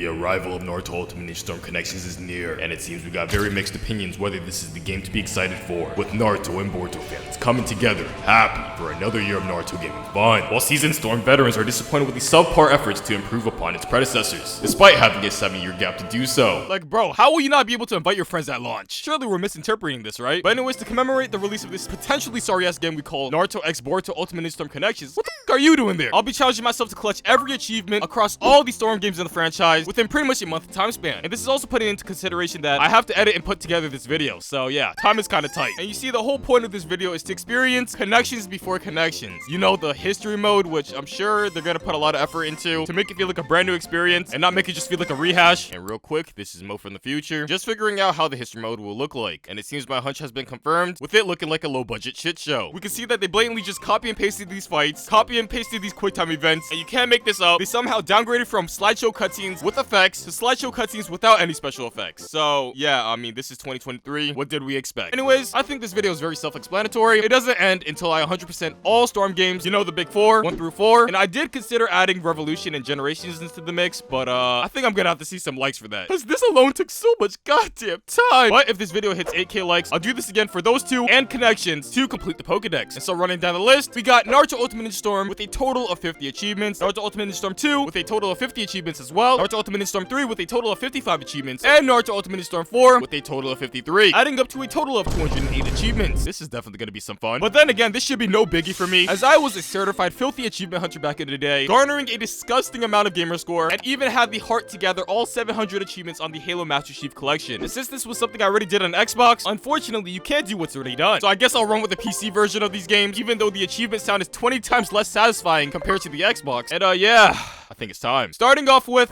The arrival of Naruto Ultimate Ninja Storm Connections is near, and it seems we got very mixed opinions whether this is the game to be excited for, with Naruto and Boruto fans coming together, happy for another year of Naruto gaming fun, while seasoned Storm veterans are disappointed with the subpar efforts to improve upon its predecessors, despite having a 7-year gap to do so. Like, bro, how will you not be able to invite your friends at launch? Surely we're misinterpreting this, right? But anyways, to commemorate the release of this potentially sorry-ass game we call Naruto X Boruto Ultimate Ninja Storm Connections, what the f are you doing there? I'll be challenging myself to clutch every achievement across all the Storm games in the franchise within pretty much a month time span. And this is also putting into consideration that I have to edit and put together this video. So yeah, time is kind of tight. And you see, the whole point of this video is to experience connections before connections. You know, the history mode, which I'm sure they're gonna put a lot of effort into to make it feel like a brand new experience and not make it just feel like a rehash. And real quick, this is Mo from the future, just figuring out how the history mode will look like. And it seems my hunch has been confirmed, with it looking like a low budget shit show. We can see that they blatantly just copy and pasted these fights, copy and pasted these quick time events, and you can't make this up. They somehow downgraded from slideshow cutscenes with effects to slideshow cutscenes without any special effects. So yeah, I mean, this is 2023. What did we expect? Anyways, I think this video is very self-explanatory. It doesn't end until I 100% all Storm games, you know, the big four, 1 through 4. And I did consider adding Revolution and Generations into the mix, but I think I'm gonna have to see some likes for that, because this alone took so much goddamn time. But if this video hits 8K likes, I'll do this again for those two and Connections to complete the Pokedex. And so running down the list, we got Naruto Ultimate Ninja Storm with a total of 50 achievements, Naruto Ultimate Ninja Storm 2 with a total of 50 achievements as well, Naruto Ultimate Ninja Storm 3 with a total of 55 achievements, and Naruto Ultimate Ninja Storm 4 with a total of 53, adding up to a total of 208 achievements. This is definitely gonna be some fun. But then again, this should be no biggie for me, as I was a certified filthy achievement hunter back in the day, garnering a disgusting amount of gamer score, and even had the heart to gather all 700 achievements on the Halo Master Chief Collection. And since this was something I already did on Xbox, unfortunately, you can't do what's already done. So I guess I'll run with the PC version of these games, even though the achievement sound is 20 times less satisfying compared to the Xbox. And yeah, I think it's time. Starting off with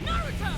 Naruto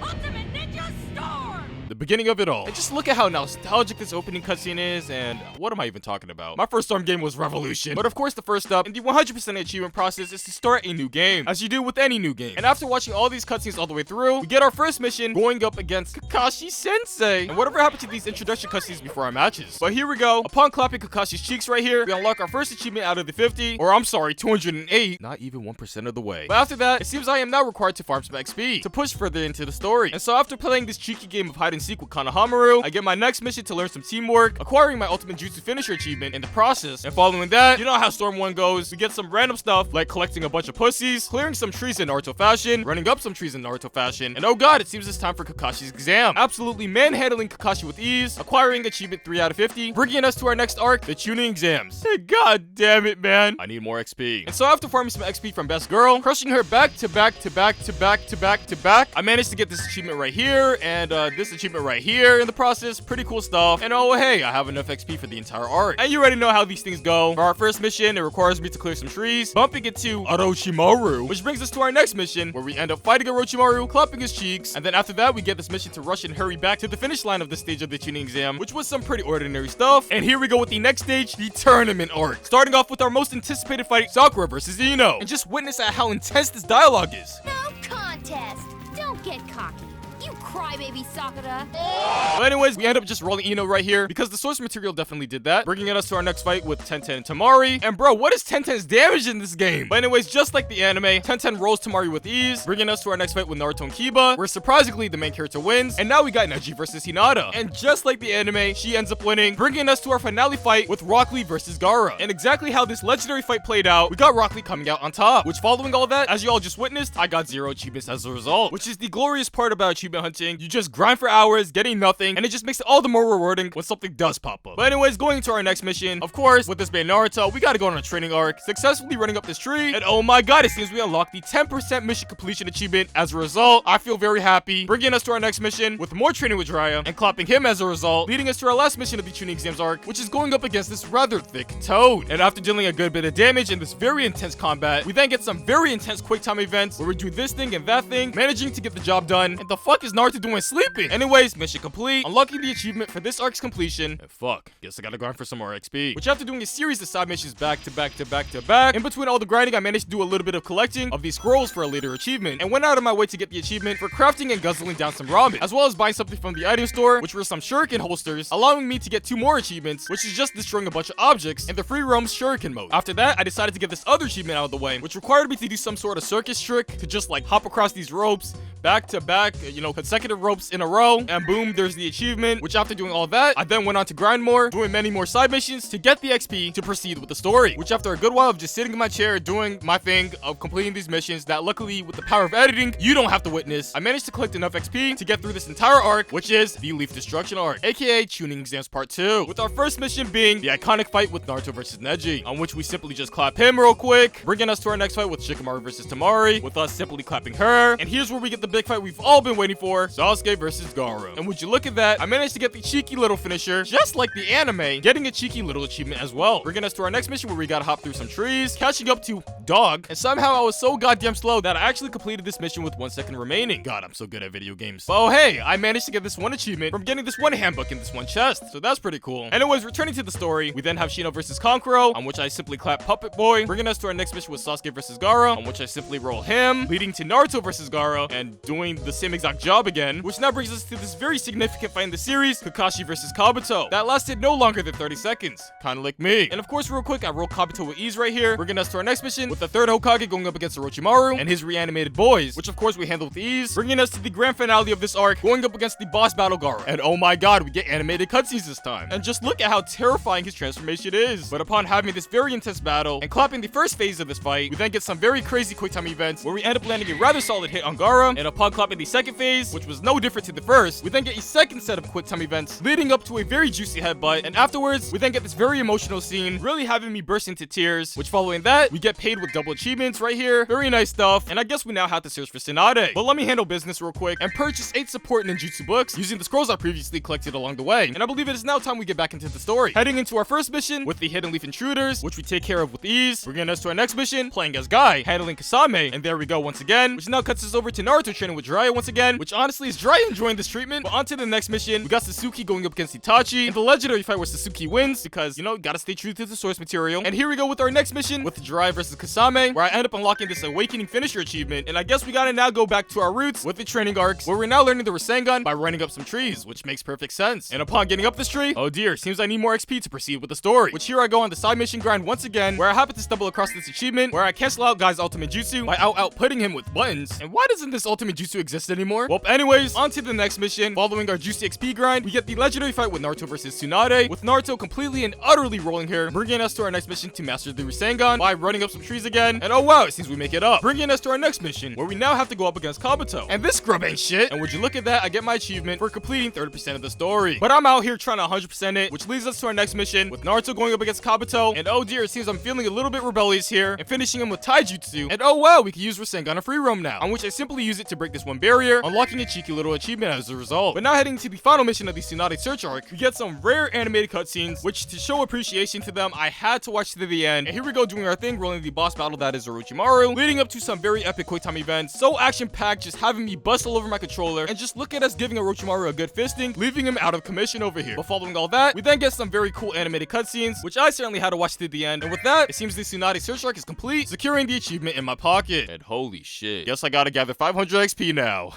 Ultimate Ninja Storm! the beginning of it all. And just look at how nostalgic this opening cutscene is, and what am I even talking about? My first Storm game was Revolution. But of course, the first step in the 100% achievement process is to start a new game, as you do with any new game. And after watching all these cutscenes all the way through, we get our first mission going up against Kakashi Sensei. And whatever happened to these introduction cutscenes before our matches? But here we go. Upon clapping Kakashi's cheeks right here, we unlock our first achievement out of the 50, or I'm sorry, 208. Not even 1% of the way. But after that, it seems I am now required to farm some XP to push further into the story. And so after playing this cheeky game of hide and seek with Konohamaru, I get my next mission to learn some teamwork, acquiring my ultimate jutsu finisher achievement in the process. And following that, you know how Storm 1 goes. We get some random stuff like collecting a bunch of pussies, clearing some trees in Naruto fashion, running up some trees in Naruto fashion, and oh god, it seems it's time for Kakashi's exam. Absolutely manhandling Kakashi with ease, acquiring achievement 3 out of 50, bringing us to our next arc, the tuning exams. God damn it, man. I need more XP. And so after farming some XP from Best Girl, crushing her back to back to back to back to back to back, I managed to get this achievement right here, and this achievement right here in the process. Pretty cool stuff. And oh hey, I have enough XP for the entire arc. And you already know how these things go. For our first mission, it requires me to clear some trees, bumping into Orochimaru, which brings us to our next mission, where we end up fighting Orochimaru, clapping his cheeks, and then after that, we get this mission to rush and hurry back to the finish line of the stage of the tuning exam, which was some pretty ordinary stuff. And here we go with the next stage, the tournament arc. Starting off with our most anticipated fight, Sakura versus Ino. And just witness at how intense this dialogue is. No contest! Don't get cocky. You crybaby Sakura. But anyways, we end up just rolling Ino right here, because the source material definitely did that, bringing us to our next fight with Tenten and Tamari. And bro, what is Tenten's damage in this game? But anyways, just like the anime, Tenten rolls Tamari with ease, bringing us to our next fight with Naruto and Kiba, where surprisingly the main character wins. And now we got Neji versus Hinata. And just like the anime, she ends up winning, bringing us to our finale fight with Rock Lee versus Gaara. And exactly how this legendary fight played out, we got Rock Lee coming out on top, which following all that, as you all just witnessed, I got 0 achievements as a result, which is the glorious part about achievement hunting. You just grind for hours, getting nothing, and it just makes it all the more rewarding when something does pop up. But anyways, going into our next mission, of course, with this being Naruto, we gotta go on a training arc, successfully running up this tree, and oh my god, it seems we unlocked the 10% mission completion achievement. As a result, I feel very happy, bringing us to our next mission with more training with Jiraiya, and clapping him as a result, leading us to our last mission of the tuning exams arc, which is going up against this rather thick Toad. And after dealing a good bit of damage in this very intense combat, we then get some very intense quick time events, where we do this thing and that thing, managing to get the job done. And the fuck is Naruto Naruto doing sleeping? Anyways, mission complete. Unlocking the achievement for this arc's completion. And fuck, guess I gotta grind for some more XP. Which after doing a series of side missions back to back to back to back, in between all the grinding, I managed to do a little bit of collecting of these scrolls for a later achievement, and went out of my way to get the achievement for crafting and guzzling down some ramen, as well as buying something from the item store, which were some shuriken holsters, allowing me to get 2 more achievements, which is just destroying a bunch of objects in the free roams shuriken mode. After that, I decided to get this other achievement out of the way, which required me to do some sort of circus trick to just like hop across these ropes back to back, you know, consecutive ropes in a row, and boom, there's the achievement. Which after doing all that, I then went on to grind more, doing many more side missions to get the XP to proceed with the story. Which after a good while of just sitting in my chair doing my thing of completing these missions that luckily with the power of editing you don't have to witness, I managed to collect enough XP to get through this entire arc, which is the Leaf Destruction arc, aka Tuning Exams Part 2, with our first mission being the iconic fight with Naruto versus Neji, on which we simply just clap him real quick, bringing us to our next fight with Shikamaru versus Tamari, with us simply clapping her. And here's where we get the big fight we've all been waiting for, Sasuke versus Gaara. And would you look at that, I managed to get the cheeky little finisher, just like the anime, getting a cheeky little achievement as well, bringing us to our next mission where we gotta hop through some trees, catching up to Dog, and somehow I was so goddamn slow that I actually completed this mission with 1 second remaining. God, I'm so good at video games. But oh hey, I managed to get this one achievement from getting this one handbook in this one chest, so that's pretty cool. Anyways, returning to the story, we then have Shino versus Kankuro, on which I simply clap Puppet Boy, bringing us to our next mission with Sasuke versus Gaara, on which I simply roll him, leading to Naruto versus Gaara, and doing the same exact job again, which now brings us to this very significant fight in the series, Kakashi versus Kabuto, that lasted no longer than 30 seconds, kinda like me. And of course, real quick, I roll Kabuto with ease right here, bringing us to our next mission with the 3rd Hokage going up against Orochimaru and his reanimated boys, which of course we handle with ease, bringing us to the grand finale of this arc, going up against the boss battle Gaara. And oh my god, we get animated cutscenes this time. And just look at how terrifying his transformation is. But upon having this very intense battle and clapping the first phase of this fight, we then get some very crazy quick time events where we end up landing a rather solid hit on Gaara, and upon clapping the second phase, which was no different to the first, we then get a second set of quick time events leading up to a very juicy headbutt, and afterwards, we then get this very emotional scene, really having me burst into tears, which following that, we get paid with double achievements right here, very nice stuff, and I guess we now have to search for Tsunade. But let me handle business real quick and purchase 8 support ninjutsu books using the scrolls I previously collected along the way, and I believe it is now time we get back into the story. Heading into our first mission with the Hidden Leaf Intruders, which we take care of with ease, bringing us to our next mission, playing as Guy, handling Kasame, and there we go once again, which now cuts us over to Naruto training with Jiraiya once again, which honestly is Jiraiya enjoying this treatment. But on to the next mission, we got Sasuke going up against Itachi, and the legendary fight where Sasuke wins, because, you know, gotta stay true to the source material. And here we go with our next mission with Jiraiya versus Kasame, where I end up unlocking this Awakening Finisher achievement, and I guess we gotta now go back to our roots with the training arcs, where we're now learning the Rasengan by running up some trees, which makes perfect sense. And upon getting up this tree, oh dear, seems I need more XP to proceed with the story, which here I go on the side mission grind once again, where I happen to stumble across this achievement, where I cancel out Guy's ultimate jutsu by outputting him with buttons. And why doesn't this ultimate jutsu exist anymore? Well, anyways, on to the next mission. Following our juicy XP grind, we get the legendary fight with Naruto versus Tsunade, with Naruto completely and utterly rolling her, bringing us to our next mission to master the Rasengan by running up some trees again. And oh wow, it seems we make it up, bringing us to our next mission, where we now have to go up against Kabuto. And this scrub ain't shit. And would you look at that, I get my achievement for completing 30% of the story. But I'm out here trying to 100% it, which leads us to our next mission with Naruto going up against Kabuto. And oh dear, it seems I'm feeling a little bit rebellious here and finishing him with Taijutsu. And oh wow, we can use Rasengan on free roam now, on which I simply use it to break this one barrier, unlocking a cheeky little achievement as a result. But now heading to the final mission of the Tsunade Search arc, we get some rare animated cutscenes, which to show appreciation to them, I had to watch to the end. And here we go doing our thing, rolling the boss battle that is Orochimaru, leading up to some very epic quick time events, so action-packed, just having me bust all over my controller, and just look at us giving Orochimaru a good fisting, leaving him out of commission over here. But following all that, we then get some very cool animated cutscenes, which I certainly had to watch to the end. And with that, it seems the Tsunade Search arc is complete, securing the achievement in my pocket. And holy shit, guess I gotta gather 500 XP now.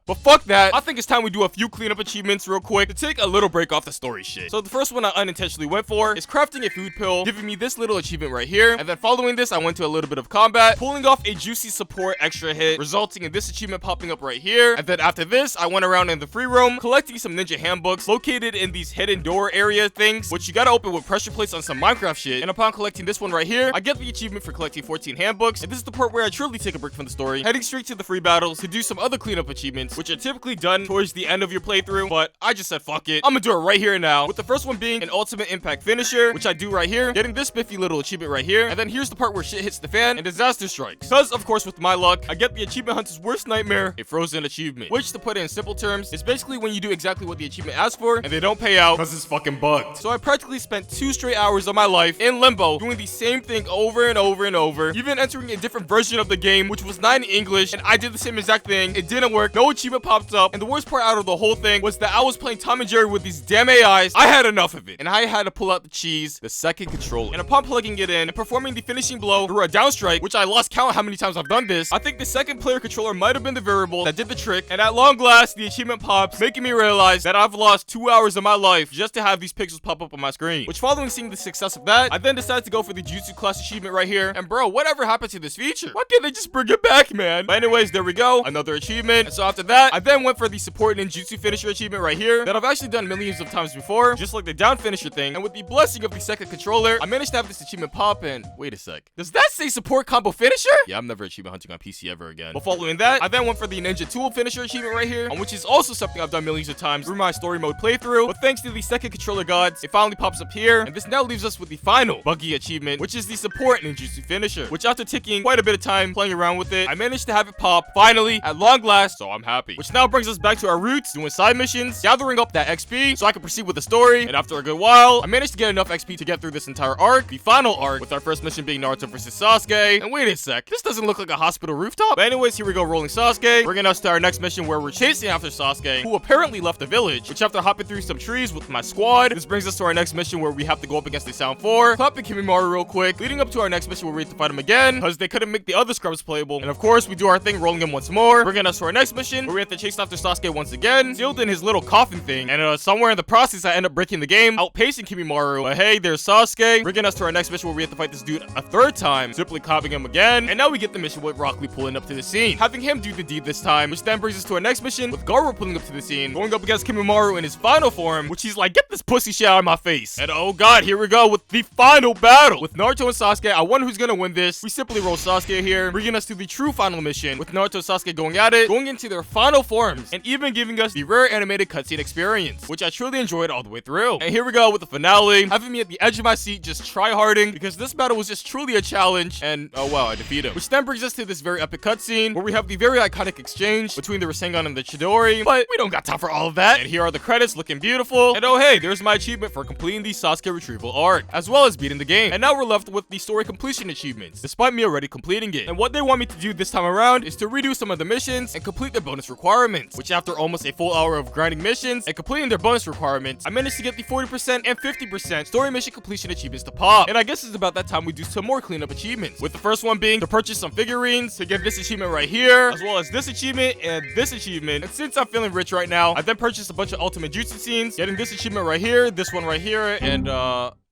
But fuck that, I think it's time we do a few cleanup achievements real quick to take a little break off the story shit. So the first one I unintentionally went for is crafting a food pill, giving me this little achievement right here. And then following this, I went to a little bit of combat, pulling off a juicy support extra hit, resulting in this achievement popping up right here. And then after this, I went around in the free roam, collecting some ninja handbooks located in these hidden door area things, which you gotta open with pressure plates on some Minecraft shit. And upon collecting this one right here, I get the achievement for collecting 14 handbooks. And this is the part where I truly take a break from the story, heading straight to the free battles to do some other cleanup achievements, which are typically done towards the end of your playthrough, but I just said fuck it, I'm gonna do it right here and now, with the first one being an ultimate impact finisher, which I do right here, getting this spiffy little achievement right here. And then here's the part where shit hits the fan and disaster strikes, because of course with my luck, I get the achievement hunter's worst nightmare, a frozen achievement, which to put it in simple terms, is basically when you do exactly what the achievement asks for and they don't pay out because it's fucking bugged. So I practically spent 2 straight hours of my life in limbo doing the same thing over and over and over, even entering a different version of the game, which was not in English, challenge, and I did the same exact thing. It didn't work. No achievement popped up, and the worst part out of the whole thing was that I was playing Tom and Jerry with these damn AIs. I had enough of it, and I had to pull out the cheese, the second controller. And upon plugging it in and performing the finishing blow through a down strike, which I lost count how many times I've done this, I think the second player controller might have been the variable that did the trick, and at long last, the achievement pops, making me realize that I've lost 2 hours of my life just to have these pixels pop up on my screen. Which, following seeing the success of that, I then decided to go for the Jutsu class achievement right here, and bro, whatever happened to this feature? Why can't they just bring it back, man? But anyways, there we go, another achievement. And so after that, I then went for the support ninjutsu finisher achievement right here that I've actually done millions of times before, just like the down finisher thing. And with the blessing of the second controller, I managed to have this achievement pop. And wait a sec, does that say support combo finisher? Yeah, I'm never achievement hunting on PC ever again. But following that, I then went for the ninja tool finisher achievement right here, which is also something I've done millions of times through my story mode playthrough. But thanks to the second controller gods, it finally pops up here, and this now leaves us with the final buggy achievement, which is the support ninjutsu finisher, which after taking quite a bit of time playing around with it, I managed to have it pop finally at long last, so I'm happy. Which now brings us back to our roots, doing side missions, gathering up that XP so I can proceed with the story. And after a good while, I managed to get enough XP to get through this entire arc, the final arc, with our first mission being Naruto versus Sasuke. And wait a sec, this doesn't look like a hospital rooftop. But anyways, here we go, rolling Sasuke, bringing us to our next mission where we're chasing after Sasuke, who apparently left the village, which after hopping through some trees with my squad, this brings us to our next mission where we have to go up against the Sound 4, clapping Kimimaro real quick, leading up to our next mission where we have to fight him again, because they couldn't make the other scrubs playable. And of course, we do our thing, rolling him once more, bringing us to our next mission where we have to chase after Sasuke once again, sealed in his little coffin thing. And somewhere in the process, I end up breaking the game, outpacing Kimimaro. But hey, there's Sasuke, bringing us to our next mission where we have to fight this dude a third time, simply clapping him again. And now we get the mission with Rock Lee pulling up to the scene, having him do the deed this time, which then brings us to our next mission with Garo pulling up to the scene, going up against Kimimaro in his final form, which he's like, get this pussy shit out of my face. And oh god, here we go with the final battle with Naruto and Sasuke. I wonder who's gonna win this. We simply roll Sasuke here, bringing us to the true final mission with Naruto and Sasuke going at it, going into their final forms, and even giving us the rare animated cutscene experience, which I truly enjoyed all the way through. And here we go with the finale, having me at the edge of my seat just try-harding, because this battle was just truly a challenge, and oh wow, I defeat him. Which then brings us to this very epic cutscene, where we have the very iconic exchange between the Rasengan and the Chidori, but we don't got time for all of that. And here are the credits looking beautiful, and oh hey, there's my achievement for completing the Sasuke retrieval arc, as well as beating the game. And now we're left with the story completion achievements, despite me already completing it. And what they want me to do this time around is to redo some of the missions and complete the bonus requirements, which after almost a full hour of grinding missions and completing their bonus requirements, I managed to get the 40% and 50% story mission completion achievements to pop. And I guess it's about that time we do some more cleanup achievements, with the first one being to purchase some figurines, to get this achievement right here, as well as this achievement and this achievement. And since I'm feeling rich right now, I then purchased a bunch of ultimate jutsu scenes, getting this achievement right here, this one right here, and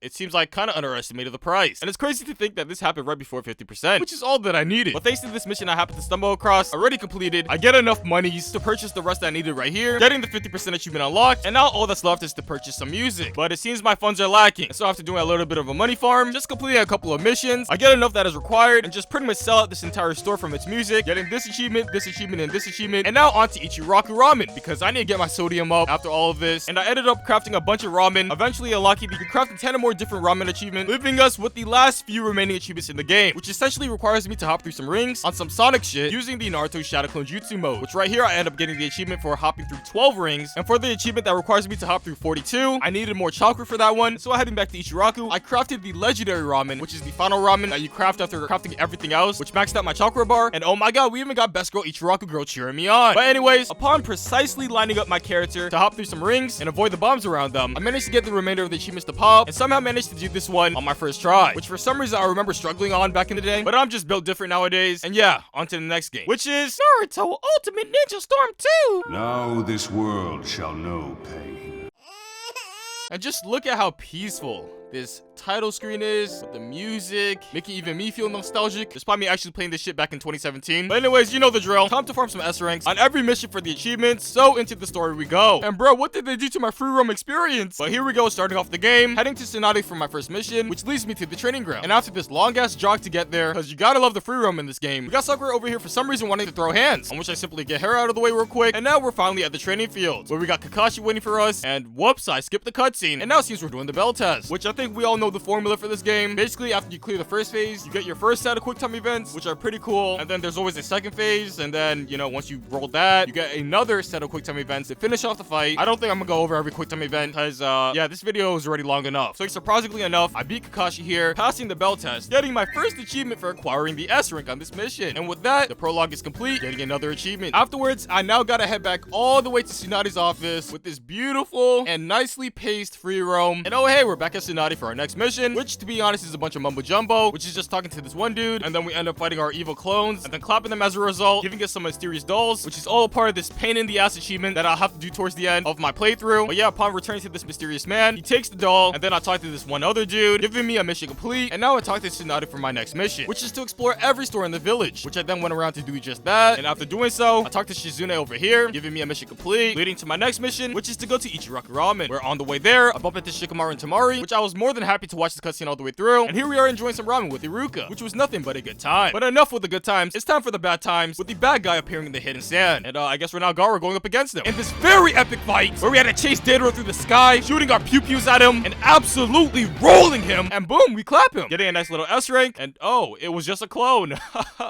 it seems like kind of underestimated the price. And it's crazy to think that this happened right before 50%, which is all that I needed. But thanks to this mission I happened to stumble across, already completed, I get enough monies to purchase the rest that I needed right here, getting the 50% achievement unlocked, and now all that's left is to purchase some music. But it seems my funds are lacking, and so after doing a little bit of a money farm, just completing a couple of missions, I get enough that is required, and just pretty much sell out this entire store from its music, getting this achievement, and this achievement, and now on to Ichiraku Ramen, because I need to get my sodium up after all of this. And I ended up crafting a bunch of ramen, eventually unlocking the crafting 10 or more different ramen achievements, leaving us with the last few remaining achievements in the game, which essentially requires me to hop through some rings on some Sonic shit using the Naruto Shadow Clone Jutsu mode, which right here I end up getting the achievement for hopping through 12 rings. And for the achievement that requires me to hop through 42, I needed more chakra for that one, so heading back to Ichiraku, I crafted the legendary ramen, which is the final ramen that you craft after crafting everything else, which maxed out my chakra bar. And oh my god, we even got best girl Ichiraku girl cheering me on. But anyways, upon precisely lining up my character to hop through some rings and avoid the bombs around them, I managed to get the remainder of the achievements to pop, and somehow managed to do this one on my first try, which for some reason I remember struggling on back in the day, but I'm just built different nowadays. And yeah, on to the next game, which is Naruto Ultimate Ninja Storm 2. Now this world shall know pain. And just look at how peaceful this title screen is, with the music, making even me feel nostalgic, despite me actually playing this shit back in 2017. But anyways, you know the drill. Time to farm some S ranks on every mission for the achievements, so into the story we go. And bro, what did they do to my free roam experience? But here we go, starting off the game, heading to Tsunade for my first mission, which leads me to the training ground. And after this long ass jog to get there, because you gotta love the free roam in this game, we got Sakura over here for some reason wanting to throw hands, on which I simply get her out of the way real quick. And now we're finally at the training field, where we got Kakashi waiting for us, and whoops, I skipped the cutscene. And now it seems we're doing the bell test, which I think think we all know the formula for this game. Basically, after you clear the first phase, you get your first set of quick time events, which are pretty cool. And then there's always a second phase. And then, you know, once you roll that, you get another set of quick time events to finish off the fight. I don't think I'm gonna go over every quick time event because, yeah, this video is already long enough. So surprisingly enough, I beat Kakashi here, passing the bell test, getting my first achievement for acquiring the S rank on this mission. And with that, the prologue is complete, getting another achievement. Afterwards, I now gotta head back all the way to Tsunadi's office with this beautiful and nicely paced free roam. And oh hey, we're back at Tsunade for our next mission, which to be honest is a bunch of mumbo jumbo, which is just talking to this one dude, and then we end up fighting our evil clones, and then clapping them as a result, giving us some mysterious dolls, which is all a part of this pain in the ass achievement that I'll have to do towards the end of my playthrough. But yeah, upon returning to this mysterious man, he takes the doll, and then I talk to this one other dude, giving me a mission complete, and now I talk to Tsunade for my next mission, which is to explore every store in the village, which I then went around to do just that. And after doing so, I talked to Shizune over here, giving me a mission complete, leading to my next mission, which is to go to Ichiraku Ramen, where on the way there, I bump into Shikamaru and Tamari, which I was more than happy to watch the cutscene all the way through, and here we are enjoying some ramen with Iruka, which was nothing but a good time. But enough with the good times, it's time for the bad times, with the bad guy appearing in the hidden sand, and I guess we're now Gaara going up against him in this very epic fight, where we had to chase Deidara through the sky, shooting our pew-pews at him, and absolutely rolling him, and boom, we clap him, getting a nice little S rank, and oh, it was just a clone.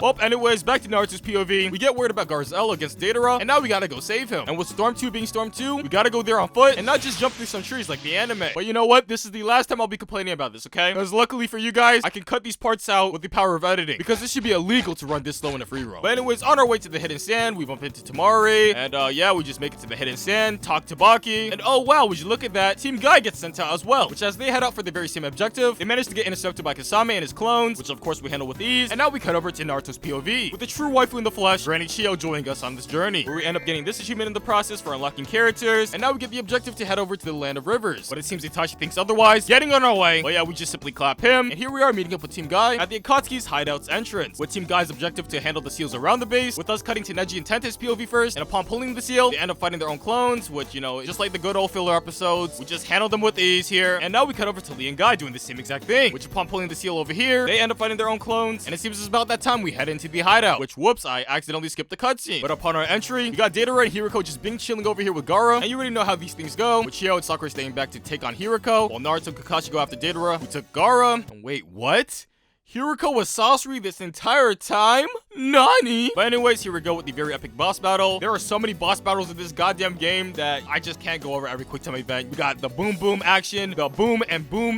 Well, anyways, back to Naruto's POV, we get word about Garzel against Deidara, and now we gotta go save him, and with Storm 2 being Storm 2, we gotta go there on foot, and not just jump through some trees like the anime. But you know what, this is the last time I'll be complaining about this, okay? Because luckily for you guys, I can cut these parts out with the power of editing, because this should be illegal to run this slow in a free roam. But anyways, on our way to the hidden sand, we bump into Tamari, and yeah, we just make it to the hidden sand, talk to Baki, and oh wow, would you look at that, Team Guy gets sent out as well, which as they head out for the very same objective, they manage to get intercepted by Kasame and his clones, which of course we handle with ease, and now we cut over to Naruto's POV, with the true waifu in the flesh, Granny Chio, joining us on this journey, where we end up getting this achievement in the process for unlocking characters, and now we get the objective to head over to the land of rivers, but it seems Itachi thinks otherwise, getting on our way. But yeah, we just simply clap him, and here we are meeting up with Team Guy at the Akatsuki's hideout's entrance, with Team Guy's objective to handle the seals around the base, with us cutting to Neji and Tente's POV first, and upon pulling the seal, they end up fighting their own clones, which, you know, just like the good old filler episodes, we just handle them with ease here, and now we cut over to Lee and Guy doing the same exact thing, which upon pulling the seal over here, they end up fighting their own clones, and it seems it's about that time we head into the hideout, which whoops, I accidentally skipped the cutscene. But upon our entry, we got Deidara and Hiriko just being chilling over here with Gaara, and you already know how these things go, with Chio and Sakura staying back to take on Hiriko, while Naruto and Kakashi go after Deidara, who took Gaara. And wait, what? Hiriko was Sasori this entire time? Nani? But anyways, here we go with the very epic boss battle. There are so many boss battles in this goddamn game that I just can't go over every quick time event. We got the boom boom action, the boom,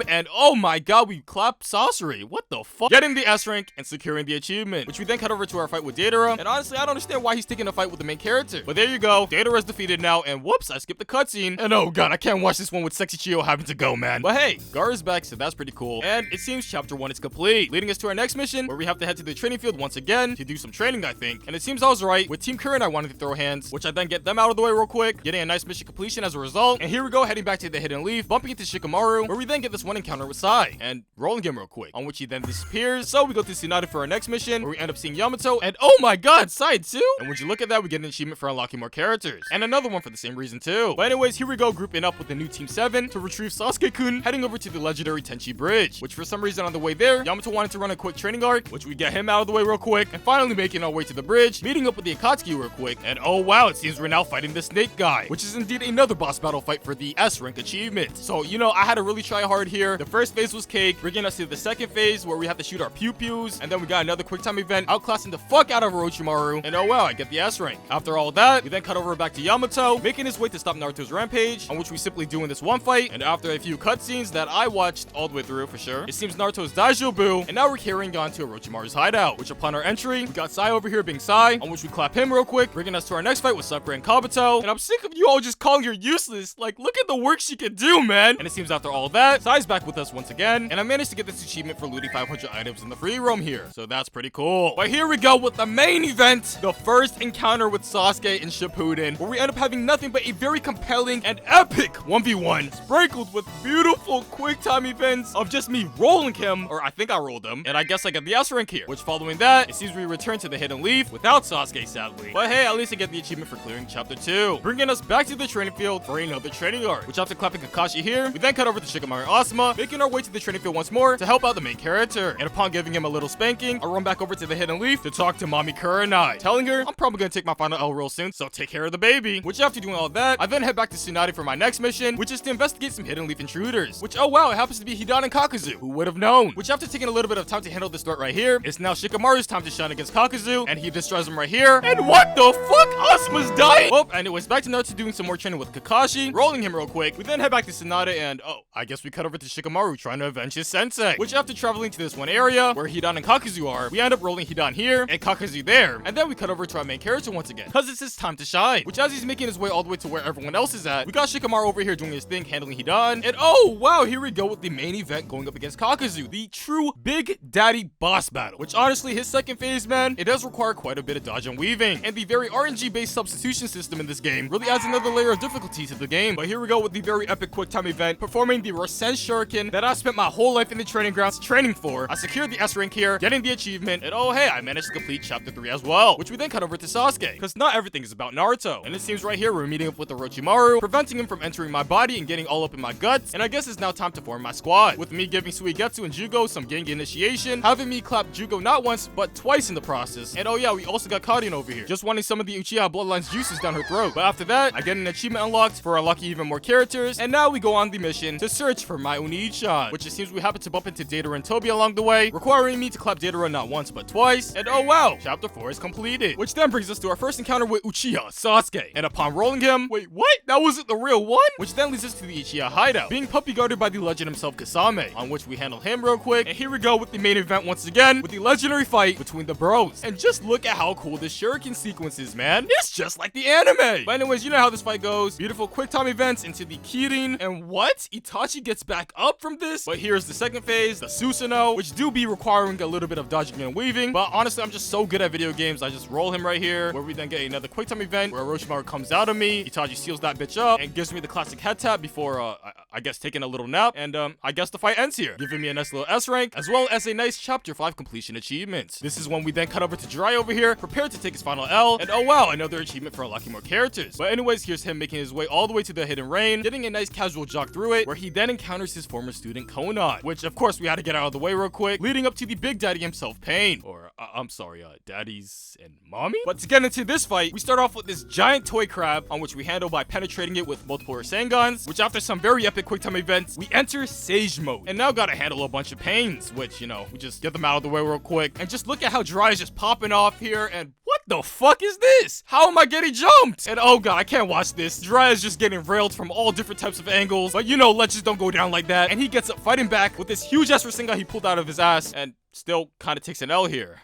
and oh my god, we clapped Sasori. What the fuck? Getting the S rank and securing the achievement, which we then cut over to our fight with Deidara. And honestly, I don't understand why he's taking a fight with the main character. But there you go. Deidara is defeated now, and whoops, I skipped the cutscene. And oh god, I can't watch this one with Sexy Chio having to go, man. But hey, Gaara's back, so that's pretty cool. And it seems chapter 1 is complete, leading us to our next mission, where we have to head to the training field once again to do some training, I think. And it seems I was right. With Team Current, I wanted to throw hands, which I then get them out of the way real quick, getting a nice mission completion as a result. And here we go, heading back to the Hidden Leaf, bumping into Shikamaru, where we then get this one encounter with Sai, and rolling him real quick, on which he then disappears. So we go to Tsunade for our next mission, where we end up seeing Yamato, and oh my god, Sai too! And when you look at that, we get an achievement for unlocking more characters, and another one for the same reason too. But anyways, here we go, grouping up with the new Team 7 to retrieve Sasuke-kun, heading over to the legendary Tenchi Bridge, which for some reason on the way there, Yamato wanted to run a quick training arc, which we get him out of the way real quick, and finally making our way to the bridge, meeting up with the Akatsuki real quick, and oh wow, it seems we're now fighting the snake guy, which is indeed another boss battle fight for the S rank achievement. So, you know, I had to really try hard here. The first phase was cake, bringing us to the second phase, where we have to shoot our pew-pews, and then we got another quick time event, outclassing the fuck out of Orochimaru, and oh wow, I get the S rank. After all that, we then cut over back to Yamato, making his way to stop Naruto's rampage, on which we simply do in this one fight, and after a few cutscenes that I watched all the way through for sure, it seems Naruto's Daijobu, and now we're carrying on to Orochimaru's hideout, which upon our entry, we got Sai over here being Sai, on which we clap him real quick, bringing us to our next fight with Sakura and Kabuto. And I'm sick of you all just calling her useless. Like, look at the work she can do, man. And it seems after all that, Sai's back with us once again, and I managed to get this achievement for looting 500 items in the free roam here, so that's pretty cool. But here we go with the main event, the first encounter with Sasuke in Shippuden, where we end up having nothing but a very compelling and epic 1v1, sprinkled with beautiful quick time events of just me rolling him, or I think I rolled killed him. And I guess I got the S rank here, which following that, it seems we return to the Hidden Leaf without Sasuke, sadly. But hey, at least I get the achievement for clearing chapter 2, bringing us back to the training field for another training arc, which after clapping Kakashi here, we then cut over to Shikamaru and Asuma, making our way to the training field once more to help out the main character. And upon giving him a little spanking, I run back over to the Hidden Leaf to talk to Mommy Kurenai, telling her I'm probably gonna take my final L real soon, so take care of the baby. Which after doing all that, I then head back to Tsunade for my next mission, which is to investigate some Hidden Leaf intruders. Which, oh wow, it happens to be Hidan and Kakuzu. Who would have known? Which after taking a little bit of time to handle this threat right here, it's now Shikamaru's time to shine against Kakuzu, and he destroys him right here. And what the fuck? Asuma's dying! Well, anyways, back to Naruto doing some more training with Kakashi, rolling him real quick. We then head back to Tsunade and, oh, I guess we cut over to Shikamaru trying to avenge his sensei. Which after traveling to this one area where Hidan and Kakuzu are, we end up rolling Hidan here and Kakuzu there. And then we cut over to our main character once again, cause it's his time to shine. Which as he's making his way all the way to where everyone else is at, we got Shikamaru over here doing his thing, handling Hidan. And oh wow, here we go with the main event going up against Kakuzu, the true Big Daddy boss battle. Which honestly, his second phase, man, it does require quite a bit of dodge and weaving. And the very RNG based substitution system in this game really adds another layer of difficulty to the game. But here we go with the very epic quick time event, performing the Rasen Shuriken that I spent my whole life in the training grounds training for. I secured the S rank here, getting the achievement, and oh hey, I managed to complete chapter 3 as well, which we then cut over to Sasuke, because not everything is about Naruto. And it seems right here we're meeting up with Orochimaru, preventing him from entering my body and getting all up in my guts. And I guess it's now time to form my squad, with me giving Suigetsu and Jugo some Genki initiation, having me clap Jugo not once but twice in the process. And oh yeah, we also got Karin over here, just wanting some of the Uchiha Bloodline's juices down her throat. But after that, I get an achievement unlocked for unlocking even more characters, and now we go on the mission to search for my Oni-chan, which it seems we happen to bump into Deidara and Tobi along the way, requiring me to clap Deidara not once but twice. And oh wow, chapter 4 is completed, which then brings us to our first encounter with Uchiha Sasuke. And upon rolling him, wait, what? That wasn't the real one? Which then leads us to the Uchiha hideout, being puppy guarded by the legend himself Kasame, on which we handle him real quick. And here we go with the main event once again, with the legendary fight between the bros. And just look at how cool this shuriken sequence is, man. It's just like the anime. But anyways, you know how this fight goes. Beautiful quick time events into the Kirin. And what? Itachi gets back up from this? But here's the second phase, the Susanoo, which do be requiring a little bit of dodging and weaving. But honestly, I'm just so good at video games. I just roll him right here, where we then get another quick time event where Orochimaru comes out of me. Itachi seals that bitch up and gives me the classic head tap before, I guess taking a little nap. And I guess the fight ends here, giving me a nice little S rank, as well as a nice chapter 5 completion achievement. This is when we then cut over to Jiraiya over here, prepared to take his final L. And oh wow, another achievement for unlocking more characters. But anyways, here's him making his way all the way to the Hidden Rain, getting a nice casual jog through it, where he then encounters his former student Konan, which of course we had to get out of the way real quick, leading up to the Big Daddy himself, Pain. Or I'm sorry, daddies and mommy? But to get into this fight, we start off with this giant toy crab, on which we handle by penetrating it with multiple Rasengans, which after some very epic quick time events, we enter Sage Mode, and now gotta handle a bunch of Pains, which, you know, we just get them out of the way real quick. And just look at how Jiraiya's just popping off here, and what the fuck is this? How am I getting jumped? And oh god, I can't watch this. Jiraiya's just getting railed from all different types of angles, but you know, legends don't go down like that. And he gets up fighting back with this huge ass Rasengan he pulled out of his ass, and still kind of takes an L here.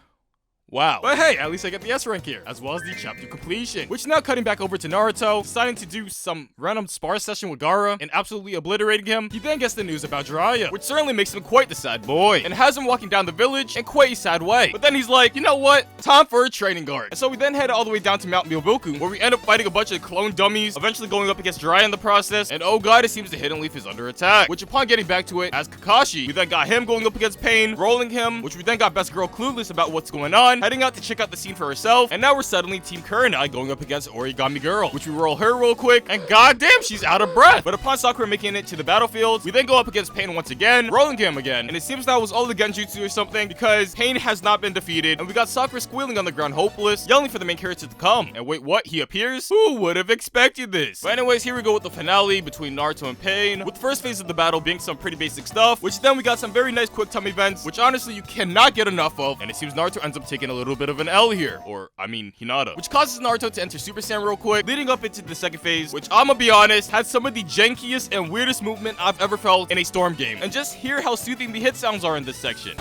Wow. But hey, at least I get the S rank here, as well as the chapter completion. Which now cutting back over to Naruto, deciding to do some random spar session with Gaara and absolutely obliterating him. He then gets the news about Jiraiya, which certainly makes him quite the sad boy, and has him walking down the village in quite a sad way. But then he's like, you know what? Time for a training guard. And so we then head all the way down to Mount Myoboku, where we end up fighting a bunch of clone dummies, eventually going up against Jiraiya in the process. And oh god, it seems the Hidden Leaf is under attack, which upon getting back to it as Kakashi, we then got him going up against Pain, rolling him, which we then got Best Girl clueless about what's going on, heading out to check out the scene for herself. And now we're suddenly Team Kurenai going up against Origami Girl, which we roll her real quick, and goddamn, she's out of breath. But upon Sakura making it to the battlefield, we then go up against Pain once again, rolling him again. And it seems that was all the Genjutsu or something, because Pain has not been defeated, and we got Sakura squealing on the ground hopeless, yelling for the main character to come. And wait, what? He appears? Who would have expected this? But anyways, here we go with the finale between Naruto and Pain, with the first phase of the battle being some pretty basic stuff, which then we got some very nice quick time events, which honestly you cannot get enough of. And it seems Naruto ends up taking a little bit of an L here, or I mean Hinata, which causes Naruto to enter Super Saiyan real quick, leading up into the second phase, which I'ma be honest, had some of the jankiest and weirdest movement I've ever felt in a Storm game. And just hear how soothing the hit sounds are in this section.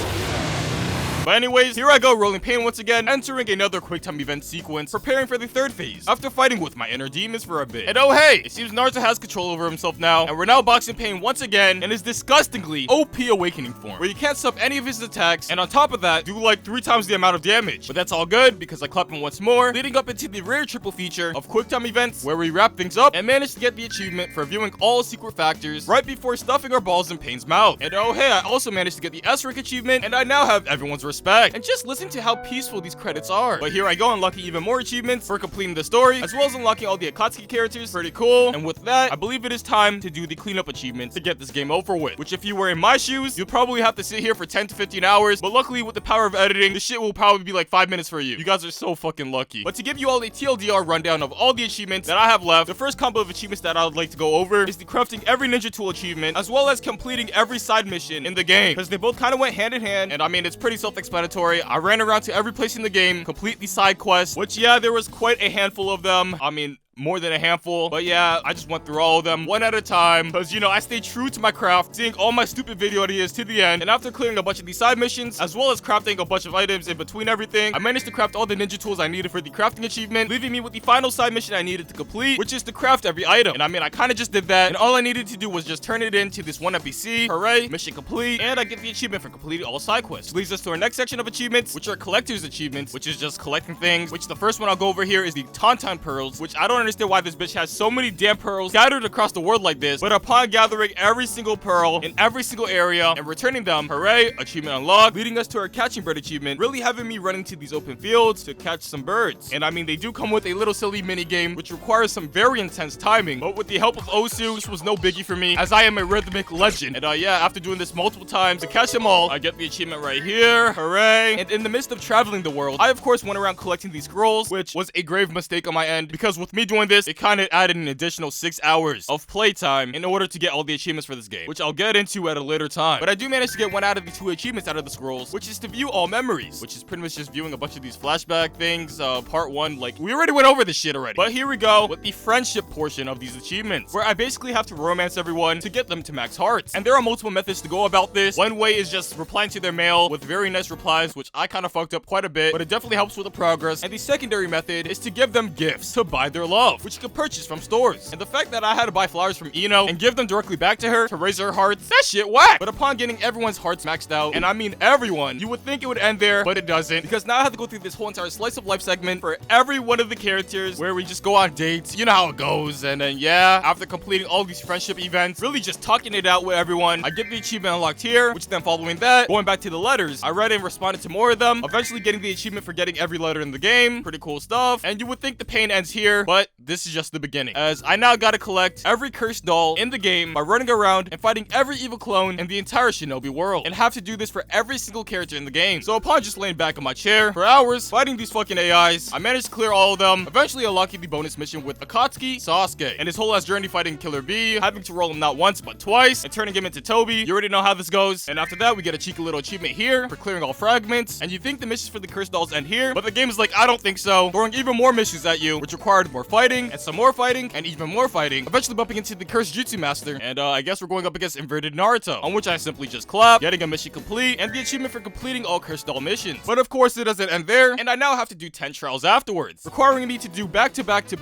But anyways, here I go rolling pain once again, entering another quick time event sequence, preparing for the third phase, after fighting with my inner demons for a bit. And oh hey, it seems Naruto has control over himself now, and we're now boxing pain once again in his disgustingly OP awakening form, where you can't stop any of his attacks, and on top of that, do like 3 times the amount of damage. But that's all good, because I clap him once more, leading up into the rare triple feature of quick time events, where we wrap things up and manage to get the achievement for viewing all secret factors right before stuffing our balls in Pain's mouth. And oh hey, I also managed to get the S-Rank achievement, and I now have everyone's respect. And just listen to how peaceful these credits are. But here I go, unlocking even more achievements for completing the story, as well as unlocking all the Akatsuki characters. Pretty cool. And with that, I believe it is time to do the cleanup achievements to get this game over with. Which if you were in my shoes, you'll probably have to sit here for 10 to 15 hours. But luckily, with the power of editing, this shit will probably be like 5 minutes for you. You guys are so fucking lucky. But to give you all a TLDR rundown of all the achievements that I have left, the first combo of achievements that I would like to go over is the crafting every ninja tool achievement, as well as completing every side mission in the game, because they both kind of went hand in hand. And I mean, it's pretty self-explanatory. I ran around to every place in the game, complete the side quests, which yeah, there was quite a handful of them. I mean, more than a handful, but yeah, I just went through all of them one at a time, because you know, I stayed true to my craft, seeing all my stupid video ideas to the end. And after clearing a bunch of these side missions, as well as crafting a bunch of items in between everything, I managed to craft all the ninja tools I needed for the crafting achievement, leaving me with the final side mission I needed to complete, which is to craft every item. And I mean, I kind of just did that, and all I needed to do was just turn it into this one NPC. Hooray, mission complete, and I get the achievement for completing all side quests. Which leads us to our next section of achievements, which are collector's achievements, which is just collecting things, which the first one I'll go over here is the Tauntaun Pearls, which I don't understand why this bitch has so many damn pearls scattered across the world like this, but upon gathering every single pearl in every single area and returning them, hooray, achievement unlocked, leading us to our catching bird achievement, really having me running to these open fields to catch some birds. And I mean, they do come with a little silly mini game, which requires some very intense timing, but with the help of Osu, this was no biggie for me, as I am a rhythmic legend. And yeah, after doing this multiple times to catch them all, I get the achievement right here, hooray. And in the midst of traveling the world, I of course went around collecting these scrolls, which was a grave mistake on my end, because with me doing this, it kind of added an additional 6 hours of playtime in order to get all the achievements for this game, which I'll get into at a later time. But I do manage to get one out of the 2 achievements out of the scrolls, which is to view all memories, which is pretty much just viewing a bunch of these flashback things. Part 1, like, we already went over this shit already. But here we go with the friendship portion of these achievements, where I basically have to romance everyone to get them to max hearts. And there are multiple methods to go about this. One way is just replying to their mail with very nice replies, which I kind of fucked up quite a bit, but it definitely helps with the progress. And the secondary method is to give them gifts to buy their love, which you can purchase from stores. And the fact that I had to buy flowers from Ino and give them directly back to her to raise her hearts, that shit whack. But upon getting everyone's hearts maxed out, and I mean everyone, you would think it would end there, but it doesn't, because now I have to go through this whole entire slice of life segment for every one of the characters, where we just go on dates, you know how it goes. And then yeah, after completing all these friendship events, really just talking it out with everyone, I get the achievement unlocked here, which then following that, going back to the letters, I read and responded to more of them, eventually getting the achievement for getting every letter in the game. Pretty cool stuff. And you would think the pain ends here, but this is just the beginning, as I now gotta collect every cursed doll in the game by running around and fighting every evil clone in the entire Shinobi world, and have to do this for every single character in the game. So upon just laying back on my chair for hours fighting these fucking AIs, I managed to clear all of them, eventually unlocking the bonus mission with Akatsuki, Sasuke, and his whole ass journey fighting Killer Bee, having to roll him not once but twice, and turning him into Toby. You already know how this goes. And after that, we get a cheeky little achievement here for clearing all fragments, and you think the missions for the cursed dolls end here, but the game is like, I don't think so, throwing even more missions at you, which required more fighting, and some more fighting, and even more fighting, eventually bumping into the cursed jutsu master. And I guess we're going up against inverted Naruto, on which I simply just clap, getting a mission complete, and the achievement for completing all cursed doll missions. But of course, it doesn't end there, and I now have to do 10 trials afterwards, requiring me to do back-to-back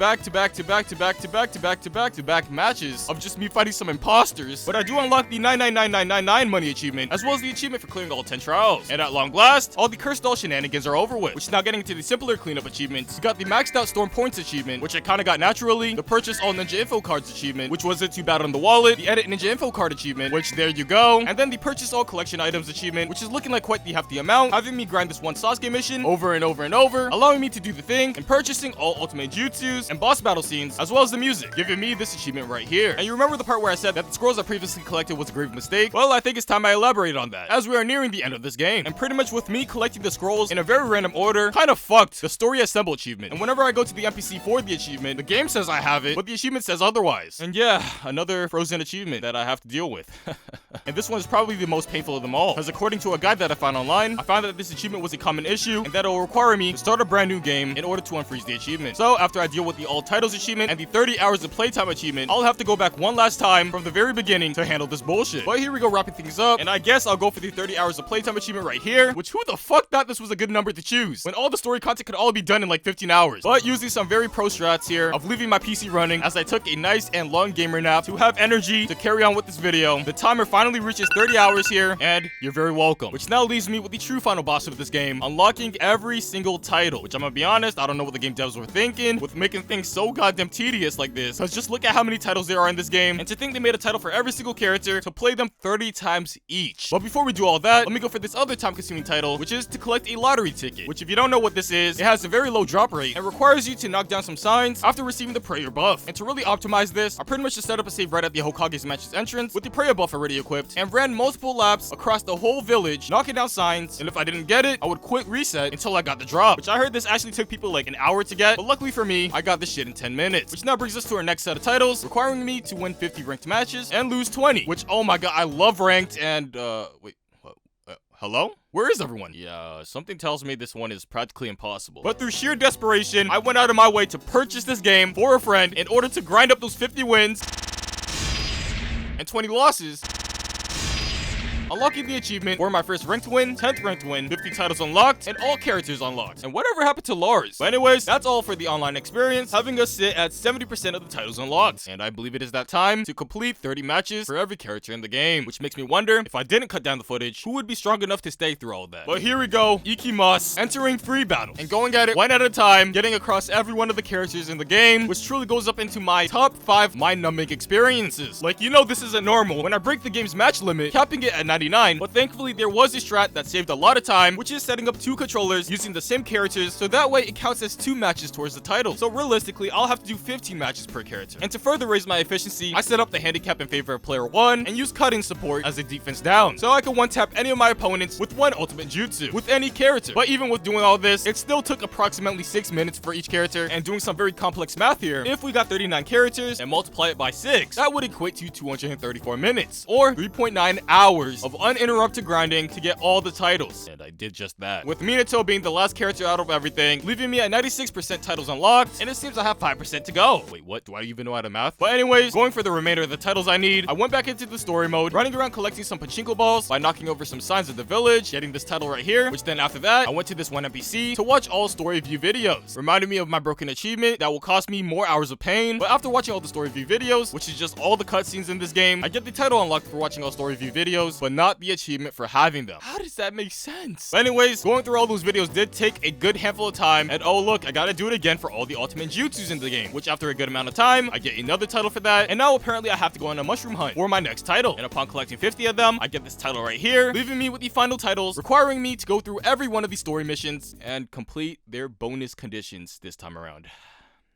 matches of just me fighting some imposters. But I do unlock the 99999 money achievement, as well as the achievement for clearing all 10 trials. And at long last, all the cursed doll shenanigans are over with, which is now getting into the simpler cleanup achievements. We got the maxed out Storm points achievement, which I kind of got naturally, the purchase all ninja info cards achievement, which wasn't too bad on the wallet, the edit ninja info card achievement, which there you go, and then the purchase all collection items achievement, which is looking like quite the hefty amount, having me grind this one Sasuke mission over and over and over, allowing me to do the thing, and purchasing all ultimate jutsus and boss battle scenes, as well as the music, giving me this achievement right here. And you remember the part where I said that the scrolls I previously collected was a grave mistake? Well, I think it's time I elaborate on that, as we are nearing the end of this game, and pretty much with me collecting the scrolls in a very random order, kind of fucked the story assemble achievement. And whenever I go to the NPC for the achievement, achievement. The game says I have it, but the achievement says otherwise. And yeah, another frozen achievement that I have to deal with. And this one is probably the most painful of them all, because according to a guide that I found online, I found that this achievement was a common issue, and that it will require me to start a brand new game in order to unfreeze the achievement. So after I deal with the all titles achievement and the 30 hours of playtime achievement, I'll have to go back one last time from the very beginning to handle this bullshit. But here we go, wrapping things up, and I guess I'll go for the 30 hours of playtime achievement right here, which who the fuck thought this was a good number to choose, when all the story content could all be done in like 15 hours. But using some very pro strats here of leaving my PC running as I took a nice and long gamer nap to have energy to carry on with this video, the timer finally reaches 30 hours here, and you're very welcome. Which now leaves me with the true final boss of this game, unlocking every single title, which I'm gonna be honest, I don't know what the game devs were thinking with making things so goddamn tedious like this, because just look at how many titles there are in this game, and to think they made a title for every single character to play them 30 times each. But before we do all that, let me go for this other time-consuming title, which is to collect a lottery ticket, which if you don't know what this is, it has a very low drop rate and requires you to knock down some signs after receiving the prayer buff. And to really optimize this, I pretty much just set up a save right at the Hokage's Mansion's entrance with the prayer buff already equipped, and ran multiple laps across the whole village, knocking down signs, and if I didn't get it, I would quick reset until I got the drop, which I heard this actually took people like an hour to get, but luckily for me, I got this shit in 10 minutes. Which now brings us to our next set of titles, requiring me to win 50 ranked matches and lose 20, which, oh my god, I love ranked, and wait, hello? Where is everyone? Yeah, something tells me this one is practically impossible. But through sheer desperation, I went out of my way to purchase this game for a friend in order to grind up those 50 wins and 20 losses, unlocking the achievement for my first ranked win, 10th ranked win, 50 titles unlocked, and all characters unlocked. And whatever happened to Lars? But anyways, that's all for the online experience, having us sit at 70% of the titles unlocked. And I believe it is that time to complete 30 matches for every character in the game, which makes me wonder, if I didn't cut down the footage, who would be strong enough to stay through all of that? But here we go, Ikimas, entering free battle, and going at it one at a time, getting across every one of the characters in the game, which truly goes up into my top 5 mind-numbing experiences. Like, you know this isn't normal when I break the game's match limit, capping it at 99, but thankfully there was a strat that saved a lot of time, which is setting up 2 controllers using the same characters, so that way it counts as 2 matches towards the title. So realistically, I'll have to do 15 matches per character. And to further raise my efficiency, I set up the handicap in favor of player 1 and use cutting support as a defense down, so I can one-tap any of my opponents with one ultimate jutsu, with any character. But even with doing all this, it still took approximately 6 minutes for each character, and doing some very complex math here, if we got 39 characters and multiply it by 6, that would equate to 234 minutes, or 3.9 hours of uninterrupted grinding to get all the titles. And I did just that, with Minato being the last character out of everything, leaving me at 96% titles unlocked, and it seems I have 5% to go. Wait, what? Do I even know how to math? But anyways, going for the remainder of the titles I need, I went back into the story mode, running around collecting some pachinko balls by knocking over some signs of the village, getting this title right here, which then after that, I went to this one NPC to watch all story view videos, reminding me of my broken achievement that will cost me more hours of pain. But after watching all the story view videos, which is just all the cutscenes in this game, I get the title unlocked for watching all story view videos, but not the achievement for having them. How does that make sense? But anyways, going through all those videos did take a good handful of time, and oh look, I gotta do it again for all the ultimate jutsus in the game, which after a good amount of time, I get another title for that, and now apparently I have to go on a mushroom hunt for my next title. And upon collecting 50 of them, I get this title right here, leaving me with the final titles, requiring me to go through every one of these story missions and complete their bonus conditions this time around.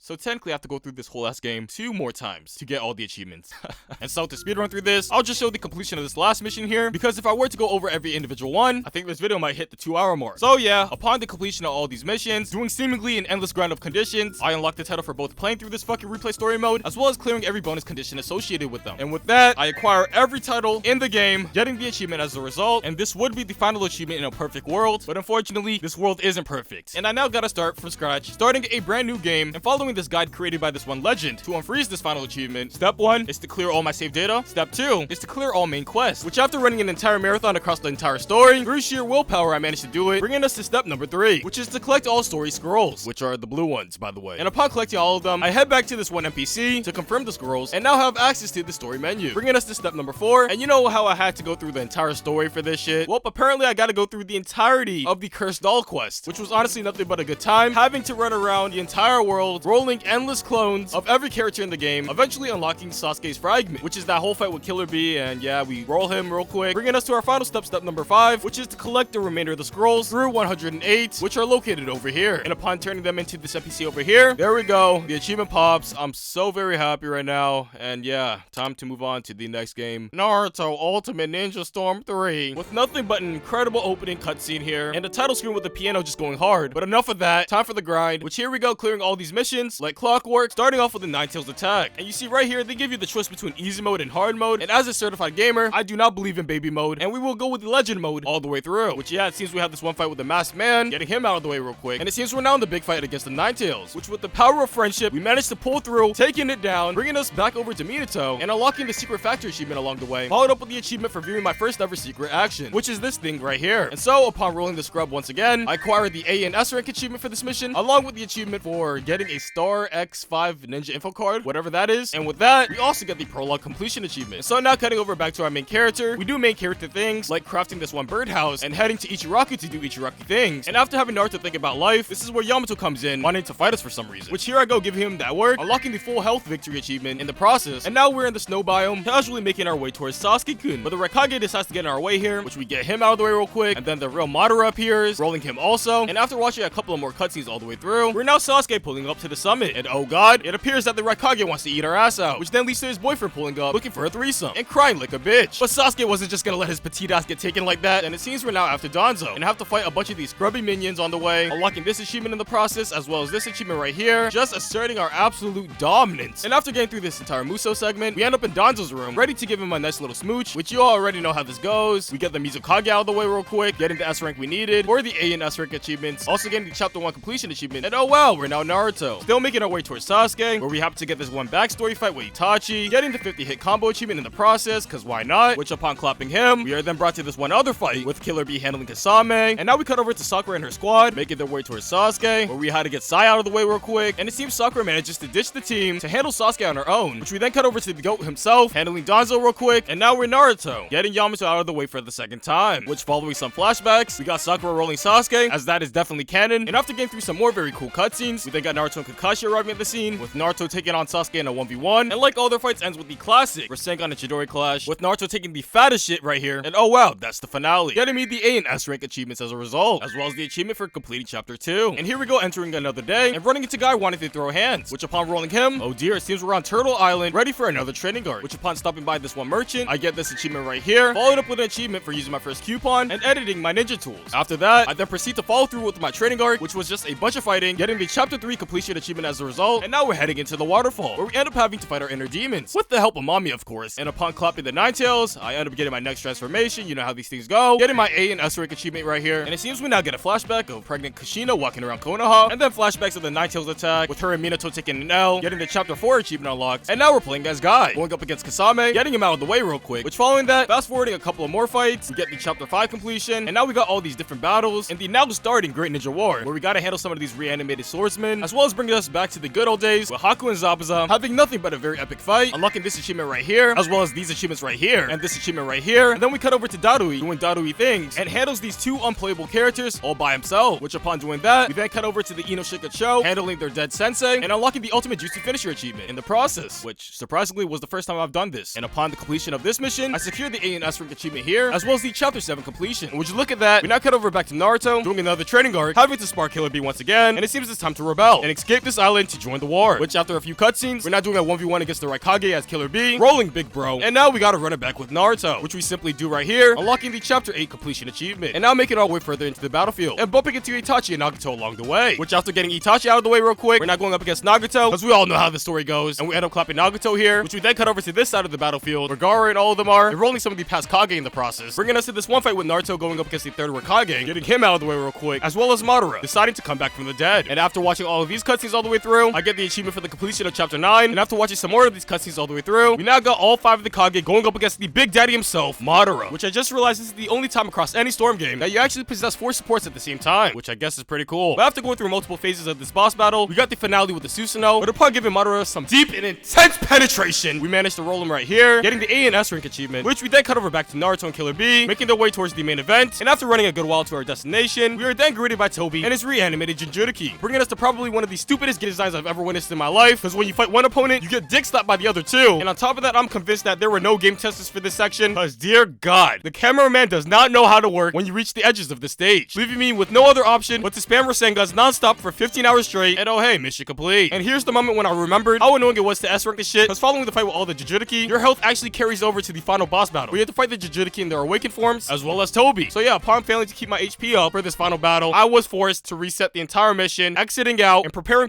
So technically I have to go through this whole ass game 2 more times to get all the achievements. And so to speedrun through this, I'll just show the completion of this last mission here, because if I were to go over every individual one, I think this video might hit the 2-hour mark. So yeah, upon the completion of all these missions, doing seemingly an endless grind of conditions, I unlocked the title for both playing through this fucking replay story mode, as well as clearing every bonus condition associated with them. And with that, I acquire every title in the game, getting the achievement as a result, and this would be the final achievement in a perfect world, but unfortunately, this world isn't perfect. And I now gotta start from scratch, starting a brand new game, and following this guide created by this one legend to unfreeze this final achievement. Step 1 is to clear all my save data. Step 2 is to clear all main quests, which after running an entire marathon across the entire story, through sheer willpower I managed to do it, bringing us to step number 3, which is to collect all story scrolls, which are the blue ones, by the way. And upon collecting all of them, I head back to this one NPC to confirm the scrolls, and now have access to the story menu, bringing us to step number 4. And you know how I had to go through the entire story for this shit? Well, apparently I gotta go through the entirety of the Cursed Doll quest, which was honestly nothing but a good time, having to run around the entire world, rolling endless clones of every character in the game, eventually unlocking Sasuke's fragment, which is that whole fight with Killer Bee, and yeah, we roll him real quick, bringing us to our final step, step number 5, which is to collect the remainder of the scrolls through 108, which are located over here. And upon turning them into this NPC over here, there we go, the achievement pops. I'm so very happy right now, and yeah, time to move on to the next game, Naruto Ultimate Ninja Storm 3, with nothing but an incredible opening cutscene here, and a title screen with the piano just going hard. But enough of that, time for the grind, which here we go, clearing all these missions, achievements like clockwork, starting off with the Ninetales attack. And you see right here, they give you the choice between easy mode and hard mode. And as a certified gamer, I do not believe in baby mode, and we will go with the legend mode all the way through. Which yeah, it seems we have this one fight with the masked man, getting him out of the way real quick. And it seems we're now in the big fight against the Ninetales, which with the power of friendship, we managed to pull through, taking it down, bringing us back over to Minato, and unlocking the secret factory achievement along the way. Followed up with the achievement for viewing my first ever secret action, which is this thing right here. And so upon rolling the scrub once again, I acquired the A and S rank achievement for this mission, along with the achievement for getting a Star X5 Ninja info card, whatever that is. And with that, we also get the prologue completion achievement. So now cutting over back to our main character, we do main character things like crafting this one birdhouse and heading to Ichiraku to do Ichiraku things. And after having Naruto think about life, this is where Yamato comes in, wanting to fight us for some reason. Which here I go giving him that work, unlocking the full health victory achievement in the process. And now we're in the snow biome, casually making our way towards Sasuke-kun. But the Raikage decides to get in our way here, which we get him out of the way real quick. And then the real Madara appears, rolling him also. And after watching a couple of more cutscenes all the way through, we're now Sasuke pulling up to the summit. And oh god, it appears that the Raikage wants to eat our ass out, which then leads to his boyfriend pulling up, looking for a threesome, and crying like a bitch. But Sasuke wasn't just gonna let his petite ass get taken like that, and it seems we're now after Danzo, and have to fight a bunch of these scrubby minions on the way, unlocking this achievement in the process, as well as this achievement right here, just asserting our absolute dominance. And after getting through this entire Muso segment, we end up in Danzo's room, ready to give him a nice little smooch, which you all already know how this goes. We get the Mizukage out of the way real quick, getting the S rank we needed, for the A and S rank achievements, also getting the chapter 1 completion achievement, and oh wow, we're now Naruto. Still making our way towards Sasuke, where we happen to get this one backstory fight with Itachi, getting the 50 hit combo achievement in the process, cause why not, which upon clapping him, we are then brought to this one other fight, with Killer Bee handling Kasame, and now we cut over to Sakura and her squad, making their way towards Sasuke, where we had to get Sai out of the way real quick, and it seems Sakura manages to ditch the team to handle Sasuke on her own, which we then cut over to the GOAT himself, handling Danzo real quick, and now we're Naruto, getting Yamato out of the way for the second time, which following some flashbacks, we got Sakura rolling Sasuke, as that is definitely canon, and after getting through some more very cool cutscenes, we then got Naruto and Kakashi arriving at the scene, with Naruto taking on Sasuke in a 1v1, and like all their fights ends with the classic Rasengan and Chidori clash, with Naruto taking the fattest shit right here, and oh wow, that's the finale, getting me the A and S rank achievements as a result, as well as the achievement for completing chapter 2. And here we go entering another day, and running into Guy wanting to throw hands, which upon rolling him, oh dear, it seems we're on Turtle Island, ready for another training guard, which upon stopping by this one merchant, I get this achievement right here, followed up with an achievement for using my first coupon, and editing my ninja tools. After that, I then proceed to follow through with my training arc, which was just a bunch of fighting, getting the chapter 3 completion achievement as a result, and now we're heading into the waterfall, where we end up having to fight our inner demons, with the help of Mami of course, and upon clapping the Ninetales, I end up getting my next transformation, you know how these things go, getting my A and S rank achievement right here, and it seems we now get a flashback of pregnant Kushina walking around Konoha, and then flashbacks of the Ninetales attack, with her and Minato taking an L, getting the chapter 4 achievement unlocked, and now we're playing as Guy, going up against Kasame, getting him out of the way real quick, which following that, fast forwarding a couple of more fights, we get the chapter 5 completion, and now we got all these different battles, in the now starting Great Ninja War, where we gotta handle some of these reanimated swordsmen, as well as bringing us back to the good old days, with Haku and Zabuza having nothing but a very epic fight, unlocking this achievement right here, as well as these achievements right here, and this achievement right here, and then we cut over to Darui, doing Darui things, and handles these two unplayable characters all by himself, which upon doing that, we then cut over to the Inoshika Cho, handling their dead sensei, and unlocking the ultimate Jutsu finisher achievement in the process, which surprisingly was the first time I've done this, and upon the completion of this mission, I secured the A and S rank achievement here, as well as the chapter 7 completion, and would you look at that, we now cut over back to Naruto, doing another training arc, having to spar Killer Bee once again, and it seems it's time to rebel, and escape this island to join the war, which after a few cutscenes, we're now doing a 1v1 against the Raikage as Killer Bee, rolling big bro, and now we gotta run it back with Naruto, which we simply do right here, unlocking the chapter 8 completion achievement, and now making our way further into the battlefield, and bumping into Itachi and Nagato along the way, which after getting Itachi out of the way real quick, we're now going up against Nagato, because we all know how the story goes, and we end up clapping Nagato here, which we then cut over to this side of the battlefield, where Gaara and all of them are, and rolling some of the past Kage in the process, bringing us to this one fight with Naruto going up against the third Raikage, getting him out of the way real quick, as well as Madara, deciding to come back from the dead. And after watching all of these cutscenes all the way through, I get the achievement for the completion of chapter 9, and after watching some more of these cutscenes all the way through, we now got all 5 of the Kage going up against the Big Daddy himself, Madara, which I just realized this is the only time across any Storm game that you actually possess 4 supports at the same time, which I guess is pretty cool. But after going through multiple phases of this boss battle, we got the finale with the Susanoo, but upon giving Madara some deep and intense penetration, we managed to roll him right here, getting the A and S rank achievement, which we then cut over back to Naruto and Killer Bee, making their way towards the main event, and after running a good while to our destination, we are then greeted by Toby and his reanimated Jinchuriki, bringing us to probably one of the stupidest get designs I've ever witnessed in my life, because when you fight one opponent, you get dick slapped by the other two, and on top of that, I'm convinced that there were no game testers for this section, because dear god, the cameraman does not know how to work when you reach the edges of the stage, leaving me with no other option but to spam Rasengas non-stop for 15 hours straight, and oh hey, mission complete. And here's the moment when I remembered how annoying it was to S-rank this shit, because following the fight with all the Jinchuriki, your health actually carries over to the final boss battle, where you have to fight the Jinchuriki in their awakened forms, as well as Toby. So yeah, upon failing to keep my HP up for this final battle, I was forced to reset the entire mission, exiting out, and preparing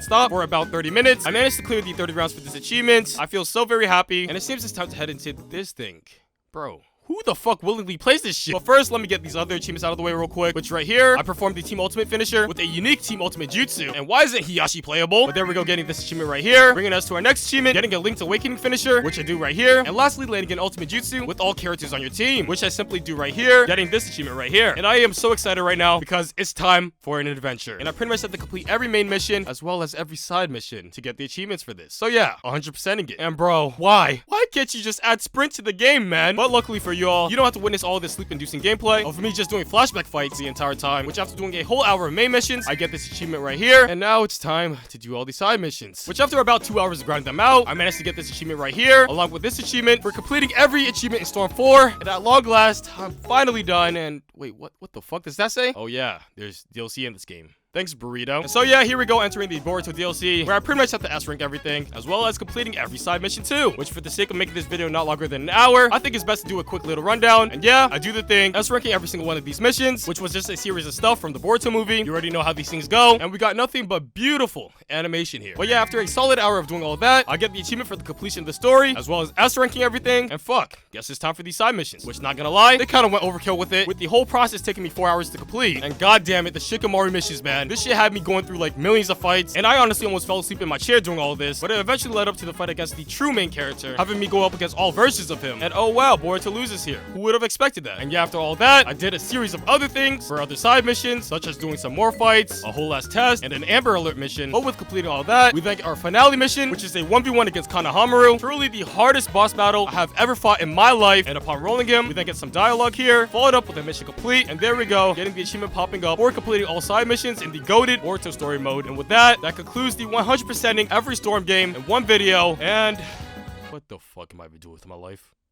non-stop for about 30 minutes. I managed to clear the 30 rounds for this achievement. I feel so very happy, and it seems it's time to head into this thing. Bro, who the fuck willingly plays this shit? But first, let me get these other achievements out of the way real quick, which right here, I performed the Team Ultimate finisher with a unique Team Ultimate Jutsu. And why isn't Hiyashi playable? But there we go, getting this achievement right here, bringing us to our next achievement, getting a Link's Awakening finisher, which I do right here. And lastly, landing an Ultimate Jutsu with all characters on your team, which I simply do right here, getting this achievement right here. And I am so excited right now because it's time for an adventure. And I pretty much have to complete every main mission as well as every side mission to get the achievements for this. So yeah, 100%ing it. And bro, why? Why can't you just add sprint to the game, man? But luckily for you all, you don't have to witness all this sleep-inducing gameplay of me just doing flashback fights the entire time, which after doing a whole hour of main missions, I get this achievement right here. And now it's time to do all the side missions, which after about 2 hours of grinding them out, I managed to get this achievement right here, along with this achievement for completing every achievement in Storm 4. And at long last, I'm finally done. And wait, what the fuck does that say? Oh yeah, there's DLC in this game. Thanks, Burrito. And so yeah, here we go, entering the Boruto DLC, where I pretty much have to S-rank everything, as well as completing every side mission too, which for the sake of making this video not longer than an hour, I think it's best to do a quick little rundown. And yeah, I do the thing, S-ranking every single one of these missions, which was just a series of stuff from the Boruto movie. You already know how these things go, and we got nothing but beautiful animation here. But yeah, after a solid hour of doing all that, I get the achievement for the completion of the story, as well as S-ranking everything, and fuck, guess it's time for these side missions, which not gonna lie, they kind of went overkill with it, with the whole process taking me 4 hours to complete. And god damn it, the Shikamaru missions, man. This shit had me going through like millions of fights, and I honestly almost fell asleep in my chair doing all of this, but it eventually led up to the fight against the true main character, having me go up against all versions of him. And oh wow, Boruto loses here. Who would have expected that? And yeah, after all that, I did a series of other things for other side missions, such as doing some more fights, a whole last test, and an Amber Alert mission. But with completing all that, we then get our finale mission, which is a 1v1 against Kanahamaru, truly the hardest boss battle I have ever fought in my life. And upon rolling him, we then get some dialogue here, followed up with a mission complete, and there we go, getting the achievement popping up for completing all side missions in the goated Boruto story mode. And with that concludes the 100%ing every Storm game in one video. And what the fuck am I doing with my life?